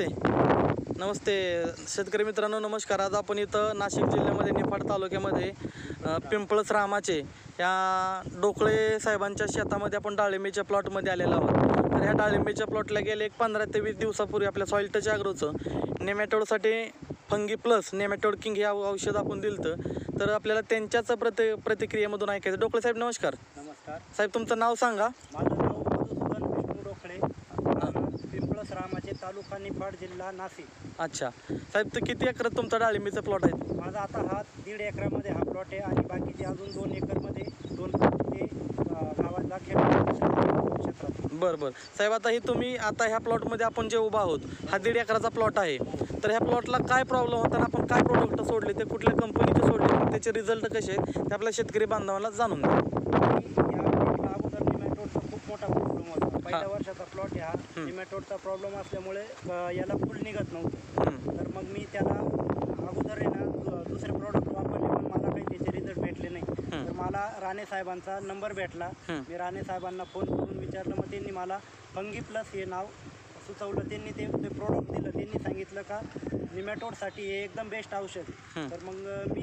नमस्ते नमस्ते शेतकरी मित्रांनो, नमस्कार। आज आपण इथं नाशिक जिल्ह्यामध्ये निफाड तालुक्यामध्ये पिंपळस रामाचे या डोकळे साहेबांच्या शेतामध्ये आपण डाळिंबीच्या प्लॉटमध्ये आलेलो आहोत। तर ह्या डाळिंबीच्या प्लॉटला गेले एक 15 ते 20 दिवसापूर्वी आपल्या सॉइल टच ॲग्रोचं नेमॅटोडसाठी फंगी प्लस नेमॅटोड किंग हे औषध आपण दिलं। तर आपल्याला त्यांच्याच प्रतिक्रियेमधून ऐकायचं। डोकळे साहेब नमस्कार। नमस्कार साहेब, तुमचं नाव सांगा। माझं नाव मधुसूदन विष्णू डोकळे, पिंपळस रामाचे, तालुका निफाड, जिल्हा नाशिक। अच्छा साहेब, तर किती एकर तुमचा डाळिंबीचा प्लॉट आहे? माझा आता हा 1.5 एकरामध्ये हा प्लॉट आहे आणि बाकीचे अजून 2 एकरमध्ये 2 ते गावाला क्षेत्रात। बरं साहेब, आता हे तुम्ही आता ह्या प्लॉटमध्ये आपण जे उभा आहोत हा 1.5 एकराचा प्लॉट आहे। तर ह्या प्लॉटला काय प्रॉब्लेम होता आणि आपण काय प्रोडक्ट सोडले, ते कुठल्या कंपनीचे सोडले, त्याचे रिझल्ट कसे आहेत ते आपल्या शेतकरी बांधवांना जाणून द्या। या प्लॉटला अगोदर निमॅटोडचा खूप मोठा प्रॉब्लेम होता। पहिल्या वर्षाचा प्लॉट हा निमॅटोडचा प्रॉब्लेम असल्यामुळे याला फुल निघत नव्हतं। तर मग मी त्याला अगोदर आहे ना दुसरे प्रोडक्ट वापरले, पण मला काही त्याचे रिझल्ट भेटले नाही। तर मला राणे साहेबांचा नंबर भेटला। मी राणे साहेबांना फोन करून विचारलं, मग त्यांनी मला फंगी प्लस हे नाव सुचवलं। त्यांनी ते प्रोडक्ट दिलं। त्यांनी सांगितलं का निमॅटोडसाठी हे एकदम बेस्ट औषध। तर मग मी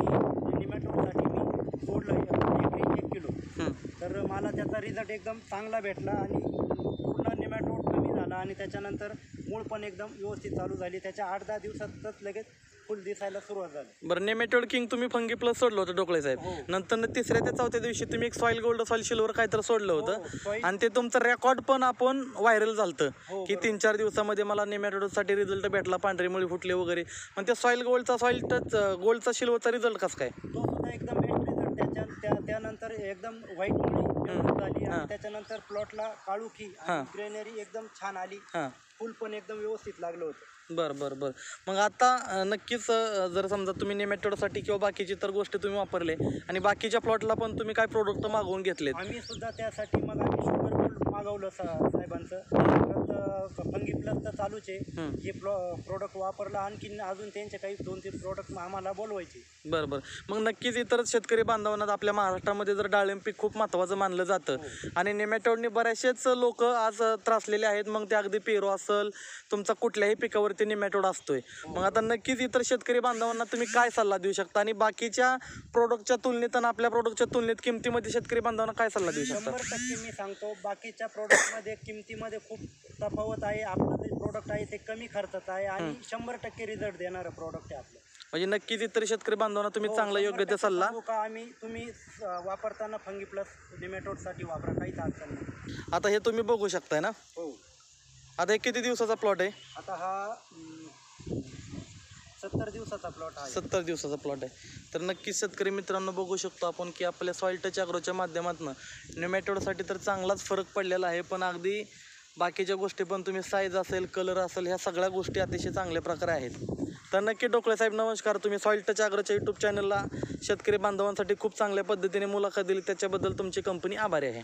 निमॅटोडसाठी मी सोडलं एकरी 1 किलो। तर मला त्याचा रिझल्ट एकदम चांगला भेटला आणि पूर्ण निमॅटोड कमी झाला आणि त्याच्यानंतर मूळ पण एकदम व्यवस्थित चालू झाली। त्याच्या 8-10 दिवसातच लगेच फुल दिसायला सुरुवात झाली। बरं, नेमॅटोड किंग तुम्ही फंगी प्लस सोडलं होतं डोकळे साहेब। नंतर तिसऱ्या ते चौथ्या दिवशी तुम्ही एक सॉइल गोल्ड सॉइल सिल्वर काहीतरी सोडलं होतं आणि ते तुमचं रेकॉर्ड पण आपण व्हायरल झालं की 3-4 दिवसामध्ये मला नेमॅटोडसाठी रिझल्ट भेटला, पांढरी मुळी फुटले वगैरे। पण त्या सॉइल गोल्डचा सॉइल टच गोल्डचा सिल्वरचा रिझल्ट कसं काय? तो सुद्धा एकदम बेस्ट रिझल्ट। त्यानंतर एकदम व्हाईट मुळी झाली आणि त्याच्यानंतर प्लॉटला काळुखी आणि ग्रेनरी एकदम छान आली। फुल पण एकदम व्यवस्थित लागलं होतं। बरं मग आता नक्कीच जर समजा तुम्ही नेमॅटोडसाठी किंवा बाकीची तर गोष्टी तुम्ही वापरले आणि बाकीच्या प्लॉटला पण तुम्ही काय प्रोडक्ट मागवून घेतलेत? आम्ही सुद्धा त्यासाठी मग आम्ही शुगर गोल्ड मागवलं साहेबांचं। परत फंगी प्लस तर चालूच आहे। हे प्रोडक्ट वापरलं, आणखीन अजून त्यांचे काही 2-3 प्रोडक्ट आम्हाला बोलवायचे। बरं मग नक्कीच इतर शेतकरी बांधवांना आपल्या महाराष्ट्रामध्ये जर डाळिंब पीक खूप महत्त्वाचं मानलं जातं आणि नेमॅटोडने बरेचसेच लोक आज त्रासलेले आहेत। मग ते अगदी पेरू असेल, तुमचा कुठल्याही पिकावरती नेमॅटोड असतोय। मग आता नक्कीच इतर शेतकरी बांधवांना तुम्ही काय सल्ला देऊ शकता आणि बाकीच्या प्रोडक्टच्या तुलनेत आणि आपल्या प्रोडक्टच्या तुलनेत किमतीमध्ये शेतकरी बांधवांना काय सल्ला देऊ शकता? 100% मी सांगतो, बाकीच्या प्रोडक्टमध्ये किमतीमध्ये खूप तफावत आहे। आपलं जे प्रोडक्ट आहे ते कमी खर्चाचं आहे आणि 100% रिझल्ट देणारं प्रोडक्ट आहे आपलं। म्हणजे नक्कीच इतर शेतकरी बांधवांना तुम्ही चांगला योग्य ते सल्ला तुम्ही वापरताना फंगी प्लस नेमॅटोडसाठी वापरा, काहीच अडचण नाही। आता हे तुम्ही बघू शकताय ना। आता हे किती दिवसाचा प्लॉट आहे? आता हा 70 दिवसाचा प्लॉट आहे। 70 दिवसाचा प्लॉट आहे। तर नक्कीच शेतकरी मित्रांनो बघू शकतो आपण की आपल्या सॉइल टच ॲग्रोच्या माध्यमातून नेमॅटोडसाठी तर चांगलाच फरक पडलेला आहे। पण अगदी बाकीच्या गोष्टी पण तुम्ही साईज असेल, कलर असेल, ह्या सगळ्या गोष्टी अतिशय चांगल्या प्रकारे आहेत। तर नक्की डोकळे साहेब नमस्कार। तुम्ही सॉइल टच ॲग्रोच्या यूट्यूब चॅनलला शेतकरी बांधवांसाठी खूप चांगल्या पद्धतीने मुलाखत दिली, त्याच्याबद्दल तुमची कंपनी आभारी आहे।